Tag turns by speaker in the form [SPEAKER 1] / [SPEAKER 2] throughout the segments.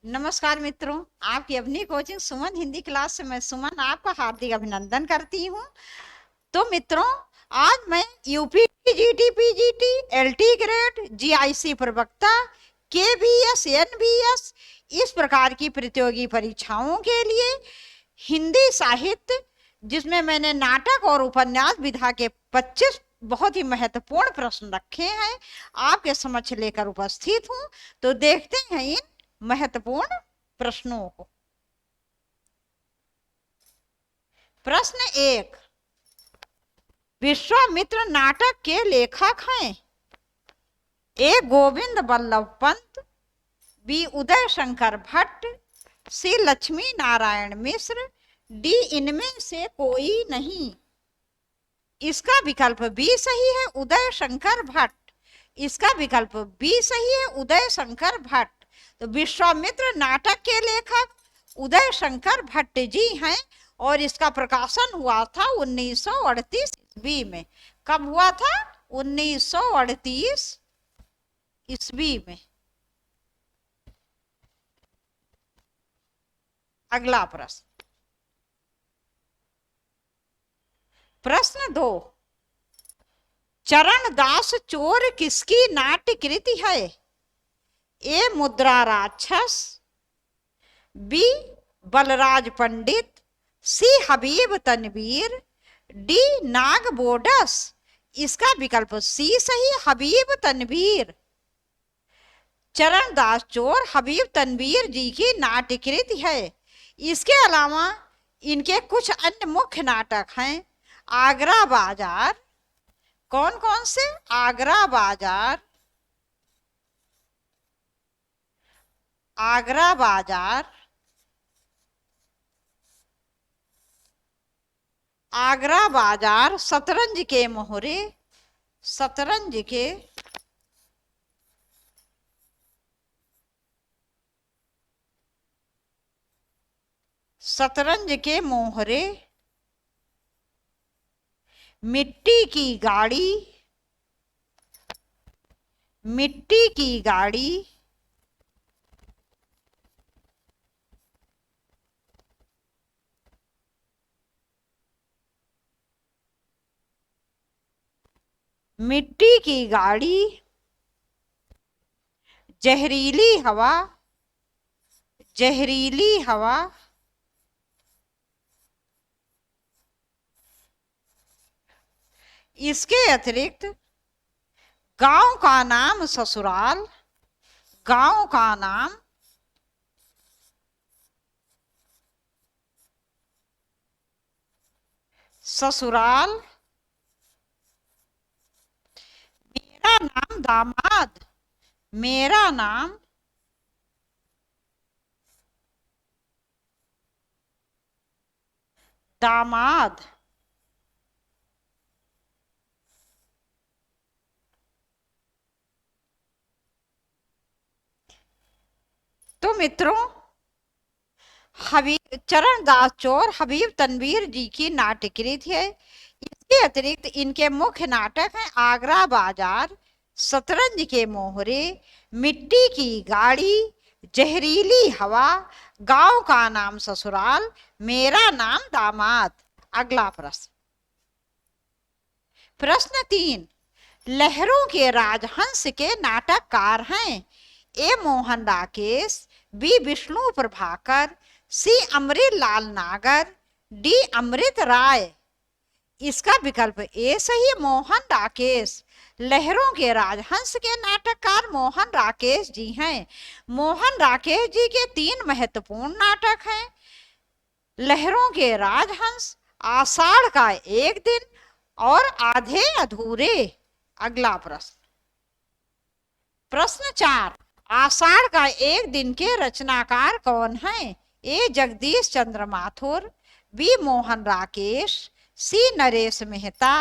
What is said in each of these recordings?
[SPEAKER 1] नमस्कार मित्रों, आपकी अपनी कोचिंग सुमन हिंदी क्लास से मैं सुमन आपका हार्दिक अभिनंदन करती हूँ। तो मित्रों, आज मैं UP GT PGT LT grade GIC प्रवक्ता केबीएस एनबीएस इस प्रकार की प्रतियोगी परीक्षाओं के लिए हिंदी साहित्य, जिसमें मैंने नाटक और उपन्यास विधा के 25 बहुत ही महत्वपूर्ण प्रश्न रखे हैं, आपके समक्ष लेकर उपस्थित हूँ। तो देखते हैं इन महत्वपूर्ण प्रश्नों को। प्रश्न 1, विश्वामित्र नाटक के लेखक हैं? ए गोविंद बल्लभ पंत, बी उदय शंकर भट्ट, सी लक्ष्मी नारायण मिश्र, डी इनमें से कोई नहीं। इसका विकल्प बी सही है, उदय शंकर भट्ट। इसका विकल्प बी सही है, उदय शंकर भट्ट। तो विश्वामित्र नाटक के लेखक उदय शंकर भट्ट जी हैं और इसका प्रकाशन हुआ था 1938 ईस्वी में। कब हुआ था? 1938 ईस्वी में। अगला प्रश्न, प्रश्न 2, चरणदास चोर किसकी नाट्य कृति है? ए मुद्रा राक्षस, बी बलराज पंडित, सी हबीब तनवीर, डी नाग बोडस। इसका विकल्प सी सही, हबीब तनवीर। चरणदास चोर हबीब तनवीर जी की नाट्यकृति है। इसके अलावा इनके कुछ अन्य मुख्य नाटक हैं। आगरा बाजार, कौन कौन से? आगरा बाजार, आगरा बाजार, आगरा बाजार, शतरंज के मोहरे, शतरंज के मोहरे, मिट्टी की गाड़ी, मिट्टी की गाड़ी, मिट्टी की गाड़ी, जहरीली हवा, जहरीली हवा, इसके अतिरिक्त गांव का नाम ससुराल, गांव का नाम ससुराल, मेरा नाम दामाद, मेरा नाम दामाद। तो मित्रों, हबीब चरणदास चोर हबीब तनवीर जी की नाट्यकृति है। इसके अतिरिक्त इनके मुख्य नाटक हैं आगरा बाजार, शतरंज के मोहरे, मिट्टी की गाड़ी, जहरीली हवा, गांव का नाम ससुराल, मेरा नाम दामाद। अगला प्रश्न, प्रश्न 3, लहरों के राजहंस के नाटककार हैं? ए मोहन राकेश, बी विष्णु प्रभाकर, सी अमृत लाल नागर, डी अमृत राय। इसका विकल्प ए सही, मोहन राकेश। लहरों के राजहंस के नाटककार मोहन राकेश जी हैं। मोहन राकेश जी के 3 महत्वपूर्ण नाटक हैं। लहरों के राजहंस, आषाढ़ का एक दिन और आधे अधूरे। अगला प्रश्न, प्रश्न 4, आषाढ़ का एक दिन के रचनाकार कौन हैं? ए जगदीश चंद्र माथुर, बी मोहन राकेश, सी नरेश मेहता,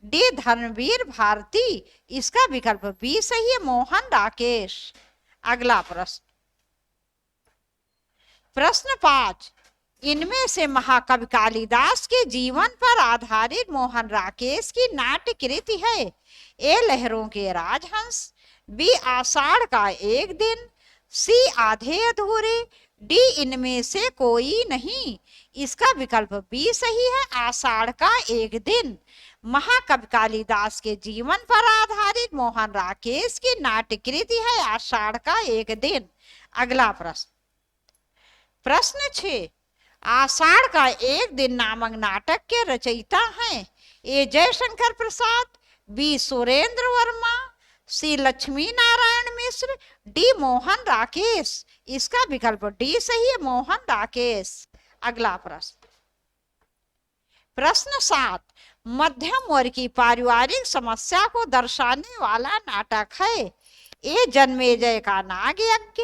[SPEAKER 1] डी धर्मवीर भारती। इसका विकल्प बी सही है, मोहन राकेश। अगला प्रश्न, प्रश्न 5, इनमें से महाकवि कालिदास के जीवन पर आधारित मोहन राकेश की नाट्य कृति है? ए लहरों के राजहंस, बी आषाढ़ का एक दिन, सी आधे अधूरे, डी इनमें से कोई नहीं। इसका विकल्प बी सही है, आषाढ़ का एक दिन। महाकवि कालिदास के जीवन पर आधारित मोहन राकेश की नाट्य कृति है आषाढ़ का एक दिन। अगला प्रश्न, प्रश्न 6, आषाढ़ का एक दिन नामक नाटक के रचयिता हैं? ए जयशंकर प्रसाद, बी सुरेंद्र वर्मा, सी लक्ष्मी नारायण मिश्र, डी मोहन राकेश। इसका विकल्प डी सही है, मोहन राकेश। अगला प्रश्न, प्रश्न 7, मध्यम वर्ग की पारिवारिक समस्या को दर्शाने वाला नाटक है? ए जन्मेजय का नाग यज्ञ,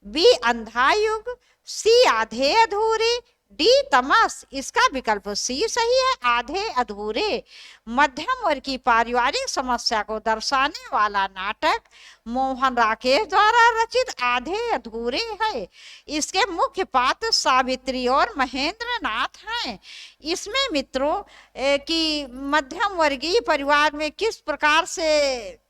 [SPEAKER 1] बी अंधा युग, सी आधे अधूरे, डी तमस। इसका विकल्प सी सही है, आधे अधूरे। मध्यम वर्ग की पारिवारिक समस्या को दर्शाने वाला नाटक मोहन राकेश द्वारा रचित आधे अधूरे है। इसके मुख्य पात्र सावित्री और महेंद्र नाथ हैं। इसमें मित्रों कि मध्यम वर्गीय परिवार में किस प्रकार से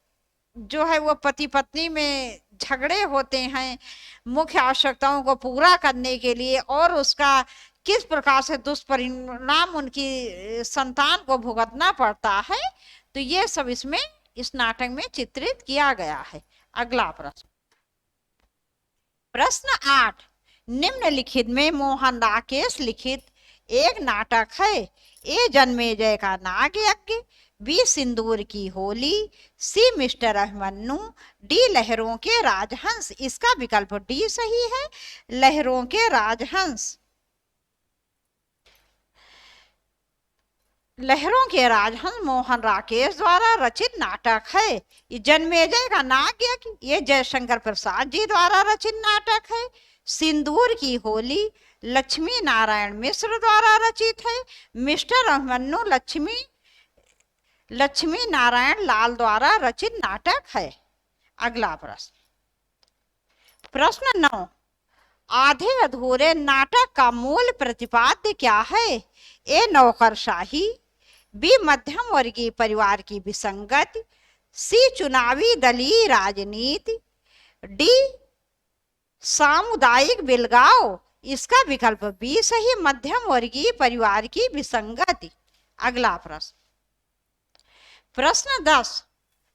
[SPEAKER 1] जो है वो पति पत्नी में झगड़े होते हैं मुख्य आवश्यकताओं को पूरा करने के लिए, और उसका किस प्रकार से दुष्परिणाम उनकी संतान को भुगतना पड़ता है, तो ये सब इसमें इस नाटक में चित्रित किया गया है। अगला प्रश्न, प्रश्न 8, निम्नलिखित में मोहन राकेश लिखित एक नाटक है? ए जन्मेजय का नाग यज्ञ, बी सिंदूर की होली, सी मिस्टर अभिमन्यु, डी लहरों के राजहंस। इसका विकल्प डी सही है, लहरों के राजहंस। लहरों के राजहंस मोहन राकेश द्वारा रचित नाटक है। ये जन्मेजय का नाग यज्ञ, ये जयशंकर प्रसाद जी द्वारा रचित नाटक है। सिंदूर की होली लक्ष्मी नारायण मिश्र द्वारा रचित है। मिस्टर अभिमन्यु लक्ष्मी नारायण लाल द्वारा रचित नाटक है। अगला प्रश्न, प्रश्न 9, आधे अधूरे नाटक का मूल प्रतिपाद्य क्या है? ए नौकरशाही, बी मध्यम वर्गीय परिवार की विसंगति, सी चुनावी दलीय राजनीति, डी सामुदायिक बिलगाव। इसका विकल्प बी सही, मध्यम वर्गीय परिवार की विसंगति। अगला प्रश्न, प्रश्न 10,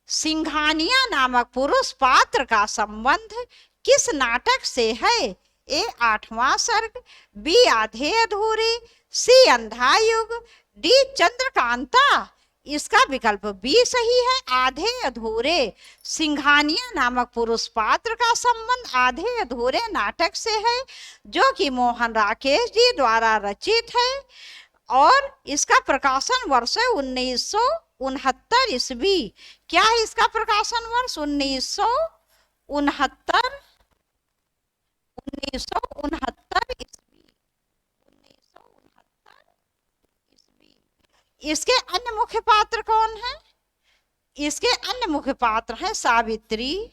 [SPEAKER 1] सिंघानिया नामक पुरुष पात्र का संबंध किस नाटक से है? ए आठवां सर्ग, बी आधे अधूरे, सी अंधा युग, डी चंद्रकांता। इसका विकल्प बी सही है, आधे अधूरे। सिंघानिया नामक पुरुष पात्र का संबंध आधे अधूरे नाटक से है, जो कि मोहन राकेश जी द्वारा रचित है, और इसका प्रकाशन वर्ष है 1969 ईस्वी। क्या है इसका प्रकाशन वर्ष? 1969 ईस्वी। इसके अन्य मुख्य पात्र कौन हैं? इसके अन्य मुख्य पात्र हैं सावित्री,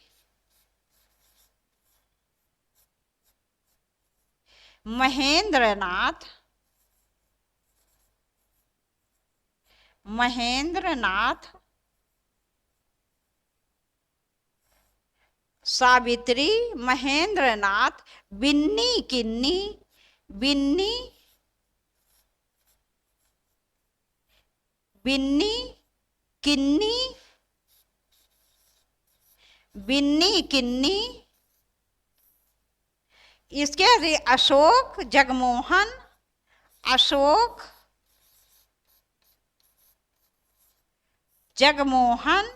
[SPEAKER 1] महेंद्रनाथ, सावित्री, महेंद्रनाथ, बिन्नी किन्नी, बिन्नी किन्नी। इसके अशोक जगमोहन, अशोक जगमोहन,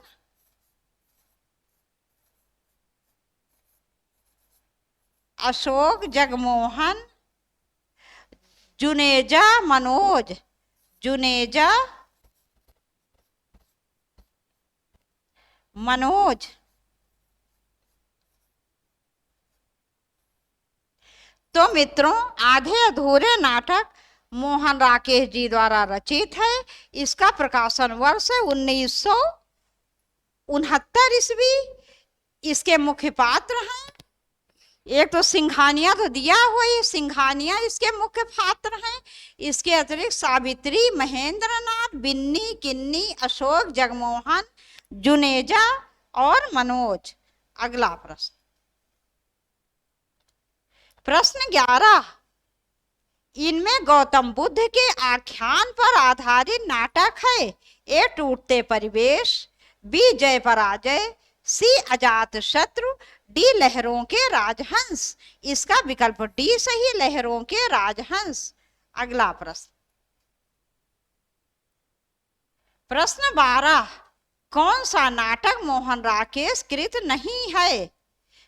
[SPEAKER 1] जुनेजा मनोज। तो मित्रों, आधे अधूरे नाटक मोहन राकेश जी द्वारा रचित है। इसका प्रकाशन वर्ष है 1969 ईस्वी। इसके मुख्य पात्र हैं, एक तो सिंघानिया तो दिया हुआ है, सिंघानिया इसके मुख्य पात्र हैं। इसके अतिरिक्त सावित्री, महेंद्रनाथ, बिन्नी किन्नी, अशोक जगमोहन, जुनेजा और मनोज। अगला प्रश्न, प्रश्न 11, इनमें गौतम बुद्ध के आख्यान पर आधारित नाटक है। ए टूटते परिवेश, बी जय पराजय, सी अजात शत्रु, डी लहरों के राजहंस। इसका विकल्प डी सही, लहरों के राजहंस। अगला प्रश्न, प्रश्न 12, कौन सा नाटक मोहन राकेश कृत नहीं है?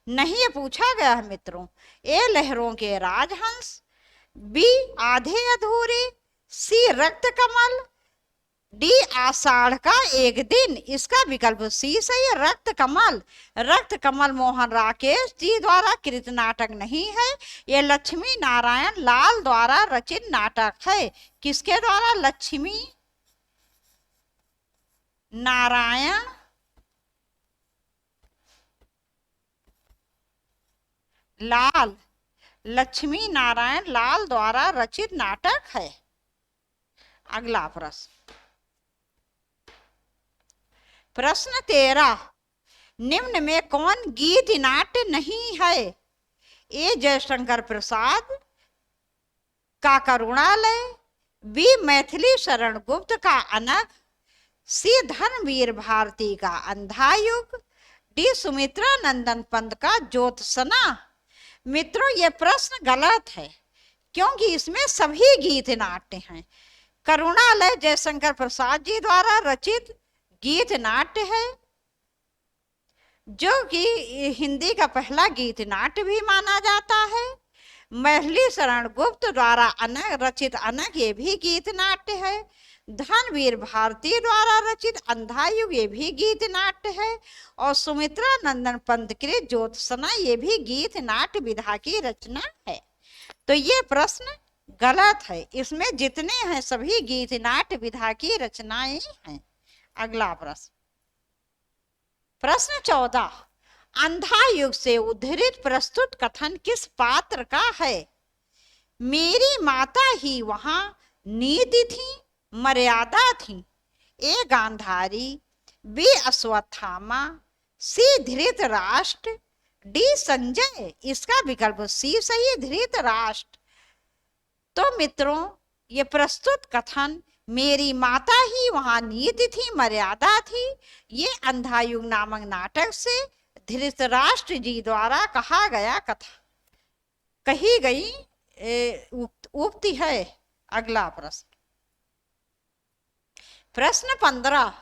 [SPEAKER 1] नहीं ये पूछा गया है मित्रों। ए लहरों के राजहंस, बी आधे अधूरे, सी रक्त कमल, डी आषाढ़ का एक दिन। इसका विकल्प सी सही, रक्त कमल। रक्त कमल मोहन राकेश जी द्वारा कृत नाटक नहीं है, ये लक्ष्मी नारायण लाल द्वारा रचित नाटक है। किसके द्वारा? लक्ष्मी नारायण लाल, लक्ष्मी नारायण लाल द्वारा रचित नाटक है। अगला प्रश्न, प्रश्न 13, निम्न में कौन गीत नाट्य नहीं है? ए जयशंकर प्रसाद का करुणालय, बी मैथिली शरण गुप्त का अनग, सी धर्मवीर भारती का अंधायुग, डी सुमित्रा नंदन पंत का ज्योत्सना। मित्रों ये प्रश्न गलत है, क्योंकि इसमें सभी गीत नाट्य हैं। करुणालय जयशंकर प्रसाद जी द्वारा रचित गीत नाट्य है, जो कि हिंदी का पहला गीत नाट्य भी माना जाता है। मैथिली शरण गुप्त द्वारा रचित अनग ये भी गीत नाट्य है। धर्मवीर भारती द्वारा रचित अंधायुग ये भी गीत नाट्य है। और सुमित्रा नंदन पंत के ज्योत्सना ये भी गीत नाट्य विधा की रचना है। तो ये प्रश्न गलत है, इसमें जितने हैं सभी गीत नाट्य विधा की रचनाएं हैं। अगला प्रश्न, प्रश्न 14, अंधायुग से उद्धृत प्रस्तुत कथन किस पात्र का है? मेरी माता ही वहां नीति थी, मर्यादा थी। ए गांधारी, बी अश्वत्थामा, सी धृतराष्ट्र, डी संजय। इसका विकल्प सी सही, धृतराष्ट्र। तो मित्रों ये प्रस्तुत कथन मेरी माता ही वहां नीति थी, मर्यादा थी, ये अंधायुग नामक नाटक से धृतराष्ट्र जी द्वारा कहा गया कथा कही गई उक्ति है। अगला प्रश्न, प्रश्न 15,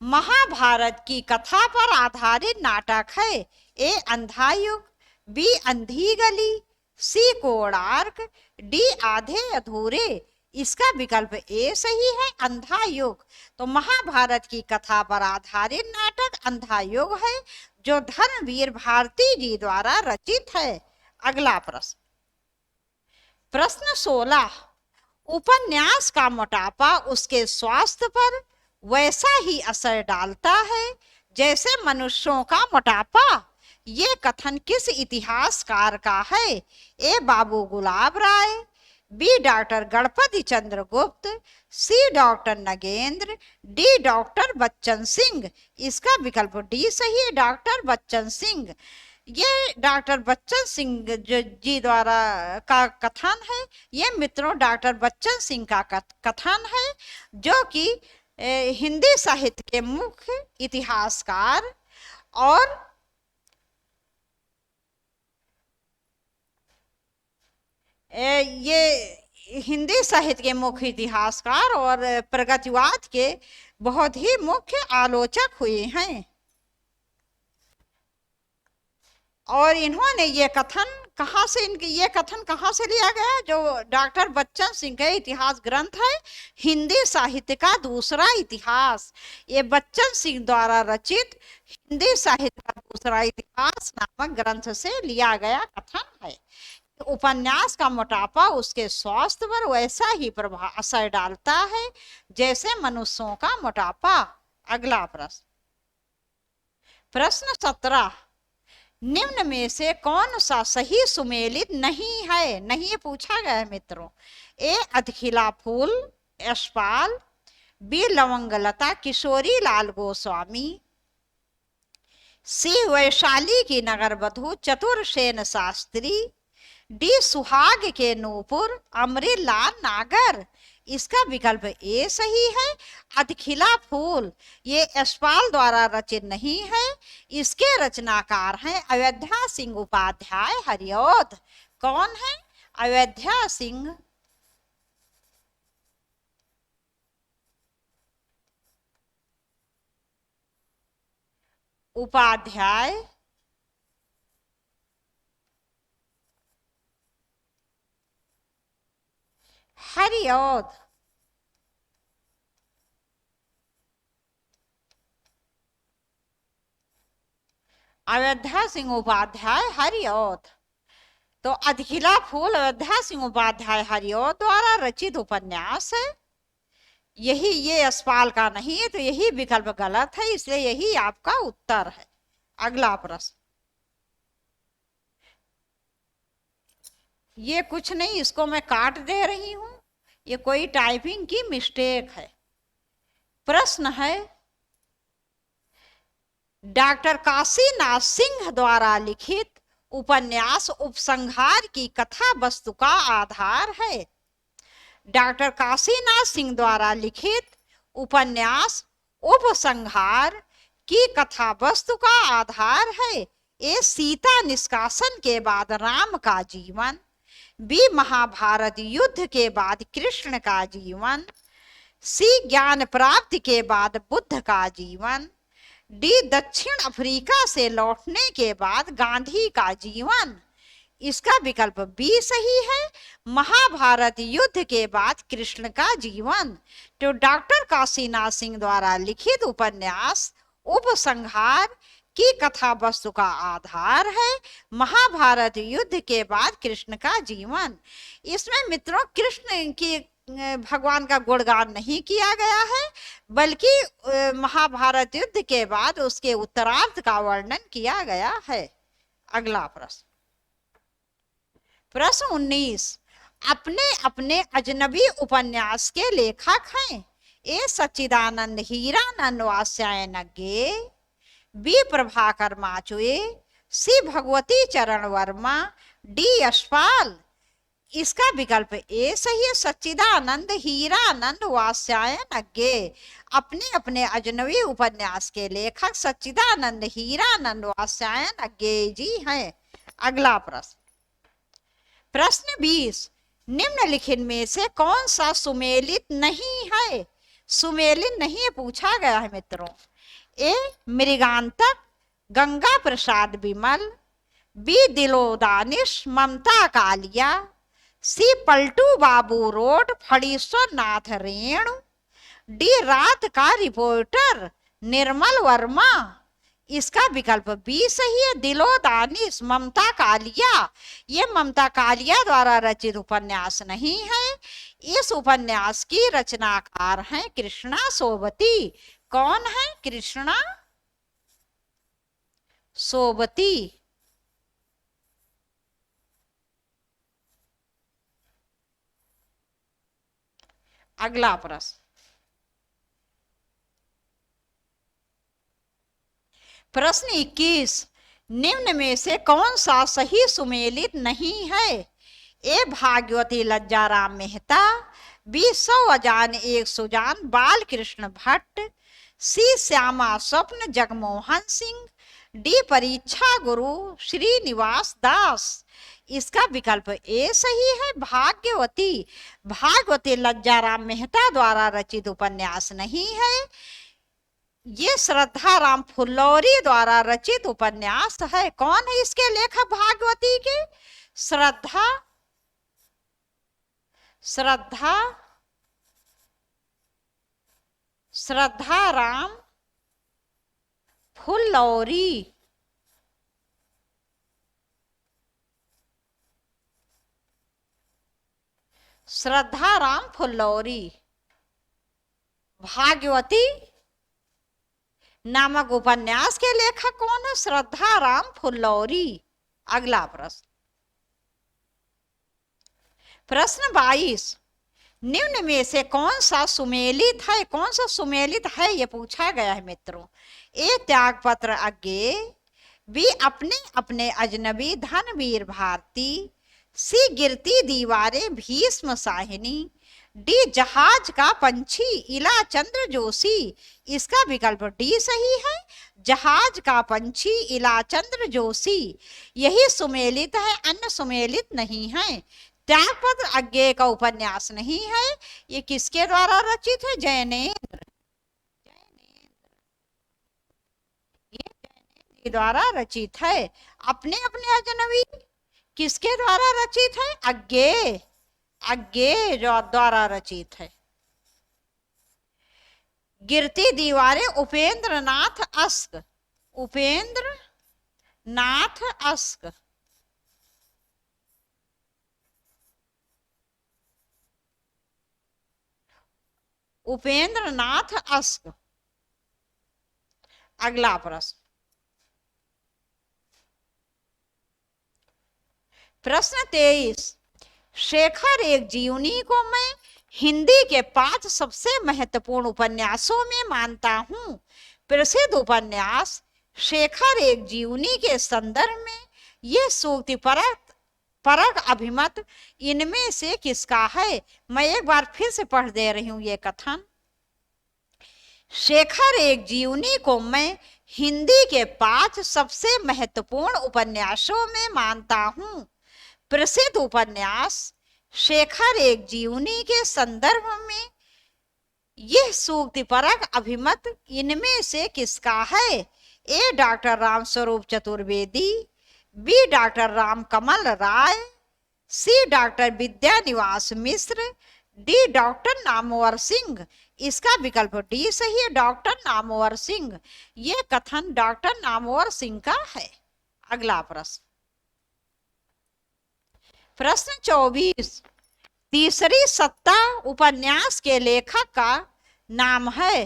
[SPEAKER 1] महाभारत की कथा पर आधारित नाटक है। ए अंधायुग, बी अंधी गली, सी कोणार्क, डी आधे अधूरे। इसका विकल्प ए सही है, अंधायुग। तो महाभारत की कथा पर आधारित नाटक अंधायुग है, जो धर्मवीर भारती जी द्वारा रचित है। अगला प्रश्न, प्रश्न 16, उपन्यास का मोटापा उसके स्वास्थ्य पर वैसा ही असर डालता है जैसे मनुष्यों का मोटापा। ये कथन किस इतिहासकार का है? A Babu Gulab Rai, B doctor Ganpati Chandra Gupt, C doctor Nagendra, D doctor Bachchan Singh. इसका विकल्प डी सही है, डॉक्टर बच्चन सिंह। ये डॉक्टर बच्चन सिंह जी द्वारा का कथन है। ये मित्रों डॉक्टर बच्चन सिंह का कथन है, जो कि हिंदी साहित्य के मुख्य इतिहासकार और ये हिंदी साहित्य के मुख्य इतिहासकार और प्रगतिवाद के बहुत ही मुख्य आलोचक हुए हैं। और इन्होंने ये कथन कहाँ से ये कथन कहाँ से लिया गया? जो डॉक्टर बच्चन सिंह का इतिहास ग्रंथ है, हिंदी साहित्य का दूसरा इतिहास। ये बच्चन सिंह द्वारा रचित हिंदी साहित्य का दूसरा इतिहास नामक ग्रंथ से लिया गया कथन है। उपन्यास का मोटापा उसके स्वास्थ्य पर वैसा ही प्रभाव असर डालता है जैसे मनुष्यों का मोटापा। अगला प्रश्न, प्रश्न 17, निम्न में से कौन सा सही सुमेलित नहीं है? नहीं पूछा गया है मित्रों। ए अधखिला फूल यशपाल, बी लवंगलता किशोरी लाल गोस्वामी, सी वैशाली की नगर वधु चतुरसेन शास्त्री, डी सुहाग के नूपुर अमरीला नागर, इसका विकल्प ए सही है। अधखिला फूल ये यशपाल द्वारा रचित नहीं है, इसके रचनाकार हैं अयोध्या सिंह उपाध्याय हरिऔध। कौन है? अयोध्या सिंह उपाध्याय हरिऔध। अयोध्या सिंह उपाध्याय हरिऔध। तो अधखिला फूल अयोध्या सिंह उपाध्याय हरिऔध द्वारा रचित उपन्यास है। यही, ये यशपाल का नहीं है, तो यही विकल्प गलत है, इसलिए यही आपका उत्तर है। अगला प्रश्न, ये कुछ नहीं, इसको मैं काट दे रही हूं, ये कोई टाइपिंग की मिस्टेक है। प्रश्न है, डॉक्टर काशीनाथ सिंह द्वारा लिखित उपन्यास उपसंहार की कथा वस्तु का आधार है। डॉक्टर काशीनाथ सिंह द्वारा लिखित उपन्यास उपसंहार की कथा वस्तु का आधार है। ए सीता निष्कासन के बाद राम का जीवन, बी महाभारत युद्ध के बाद कृष्ण का जीवन, सी ज्ञान प्राप्ति के बाद बुद्ध का जीवन, डी दक्षिण अफ्रीका से लौटने के बाद गांधी का जीवन। इसका विकल्प बी सही है, महाभारत युद्ध के बाद कृष्ण का जीवन। तो डॉक्टर काशीनाथ सिंह द्वारा लिखित उपन्यास उपसंहार की कथा वस्तु का आधार है महाभारत युद्ध के बाद कृष्ण का जीवन। इसमें मित्रों कृष्ण की भगवान का गुणगान नहीं किया गया है, बल्कि महाभारत युद्ध के बाद उसके उत्तरार्ध का वर्णन किया गया है। अगला प्रश्न, प्रश्न 19, अपने अपने अजनबी उपन्यास के लेखक हैं। ए सच्चिदानंद हीरानंद वात्स्यायन गे, बी प्रभाकर माचुए, सी भगवती चरण वर्मा, डी यशपाल। इसका विकल्प ए सही है, सच्चिदानंद हीरानंद वात्स्यायन गे। अपने अपने अजनबी उपन्यास के लेखक सच्चिदानंद हीरानंद वात्स्यायन गे जी हैं। अगला प्रश्न, प्रश्न 20, निम्नलिखित में से कौन सा सुमेलित नहीं है? सुमेलित नहीं पूछा गया है मित्रों। ए मृगांतक गंगा प्रसाद विमल, बी दिलो दानिश ममता कालिया, सी पलटू बाबू रोड फणीश्वर नाथ रेणु, डी रात का रिपोर्टर निर्मल वर्मा। इसका विकल्प बी सही है, दिलो दानिश ममता कालिया। ये ममता कालिया द्वारा रचित उपन्यास नहीं है, इस उपन्यास की रचनाकार हैं कृष्णा सोबती। कौन है? कृष्णा सोबती। अगला प्रश्न, प्रश्न 21, निम्न में से कौन सा सही सुमेलित नहीं है? ए भाग्यवती लज्जाराम मेहता, बी सौ अजान एक सुजान बाल कृष्ण भट्ट, सी श्यामा स्वप्न जगमोहन सिंह, डी परीक्षा गुरु श्रीनिवास दास। इसका विकल्प ए सही है, भाग्यवती। भागवती लज्जाराम मेहता द्वारा रचित उपन्यास नहीं है, ये श्रद्धा राम फुल्लौरी द्वारा रचित उपन्यास है। कौन है इसके लेखक भागवती के? श्रद्धा श्रद्धा श्रद्धा राम फुल्लौरी। श्रद्धा राम फुल्लौरी भाग्यवती नामक उपन्यास के लेखक कौन है? श्रद्धा राम फुल्लौरी। अगला प्रश्न, प्रश्न 22, निम्न में से कौन सा सुमेलित है? कौन सा सुमेलित है ये पूछा गया है मित्रों। ए त्यागपत्र अज्ञे, बी अपने अपने अजनबी धनवीर भारती, सी गिरती दीवारें भीष्म साहिनी, डी जहाज का पंछी इला चंद्र जोशी। इसका विकल्प डी सही है, जहाज का पंछी इला चंद्र जोशी। यही सुमेलित है, अन्य सुमेलित नहीं है। त्यागपत्र अज्ञेय का उपन्यास नहीं है। ये किसके द्वारा रचित है? जैनेन्द्र। ये जैनेन्द्र के द्वारा रचित है। अपने अपने अजनबी किसके द्वारा रचित है? अज्ञेय, अज्ञेय द्वारा रचित है। गिरती दीवारें Upendra Nath ask, Upendra Nath ask. Upendra Nath ask. अगला प्रश्न, प्रश्न 23। शेखर एक जीवनी को मैं हिंदी के 5 सबसे महत्वपूर्ण उपन्यासों में मानता हूं। प्रसिद्ध उपन्यास शेखर एक जीवनी के संदर्भ में यह सूक्ति परक अभिमत इनमें से किसका है? मैं एक बार फिर से पढ़ दे रही हूं ये कथन। शेखर एक जीवनी को मैं हिंदी के 5 सबसे महत्वपूर्ण उपन्यासों में मानता हूं। प्रसिद्ध उपन्यास शेखर एक जीवनी के संदर्भ में यह सूक्तिपरक अभिमत इनमें से किसका है? A doctor Ramswaroop Chaturvedi, B doctor Ramkamal Rai, C doctor Vidyaniwas Mishra, D doctor Namvar Singh. इसका विकल्प डी सही है, डॉक्टर नामवर सिंह। यह कथन डॉक्टर नामवर सिंह का है। अगला प्रश्न, प्रश्न 24। तीसरी सत्ता उपन्यास के लेखक का नाम है।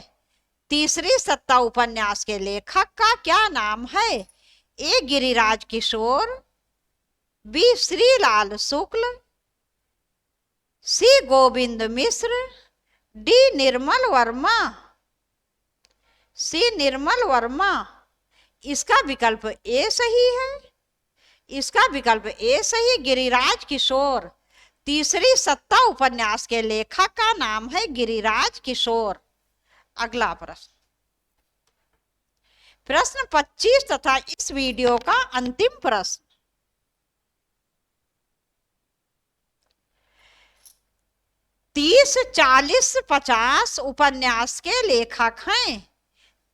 [SPEAKER 1] तीसरी सत्ता उपन्यास के लेखक का क्या नाम है? ए गिरिराज किशोर, बी श्रीलाल शुक्ल, सी गोविंद मिश्र, डी निर्मल वर्मा। सी निर्मल वर्मा। इसका विकल्प ए सही है, इसका विकल्प ए सही, गिरिराज किशोर। तीसरी सत्ता उपन्यास के लेखक का नाम है गिरिराज किशोर। अगला प्रश्न, प्रश्न 25 तथा इस वीडियो का अंतिम प्रश्न। 30, 40, 50 उपन्यास के लेखक हैं।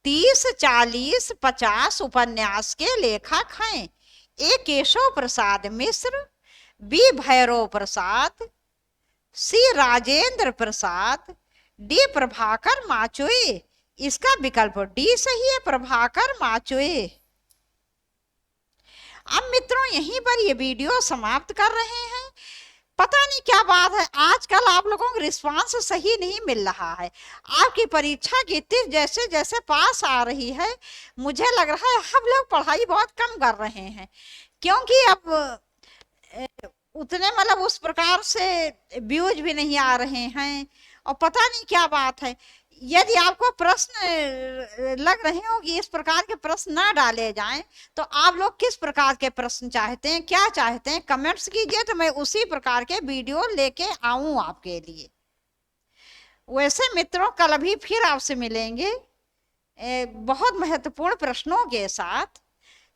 [SPEAKER 1] 30, 40, 50 उपन्यास के लेखक हैं। ए केशव प्रसाद मिश्र, बी भैरव प्रसाद, सी राजेंद्र प्रसाद, डी प्रभाकर माचुए। इसका विकल्प डी सही है, प्रभाकर माचुए। अब मित्रों यहीं पर ये वीडियो समाप्त कर रहे हैं। पता नहीं क्या बात है, आजकल आप लोगों को रिस्पांस सही नहीं मिल रहा है। आपकी परीक्षा की तिथि जैसे जैसे पास आ रही है, मुझे लग रहा है हम लोग पढ़ाई बहुत कम कर रहे हैं, क्योंकि अब उतने मतलब उस प्रकार से व्यूज भी नहीं आ रहे हैं और पता नहीं क्या बात है। यदि आपको प्रश्न लग रहे हो कि इस प्रकार के प्रश्न ना डाले जाएं, तो आप लोग किस प्रकार के प्रश्न चाहते हैं, क्या चाहते हैं, कमेंट्स कीजिए, तो मैं उसी प्रकार के वीडियो लेके आऊं आपके लिए। वैसे मित्रों कल भी फिर आपसे मिलेंगे बहुत महत्वपूर्ण प्रश्नों के साथ,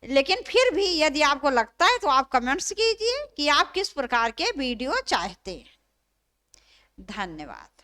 [SPEAKER 1] लेकिन फिर भी यदि आपको लगता है तो आप कमेंट्स कीजिए कि आप किस प्रकार के वीडियो चाहते हैं। धन्यवाद।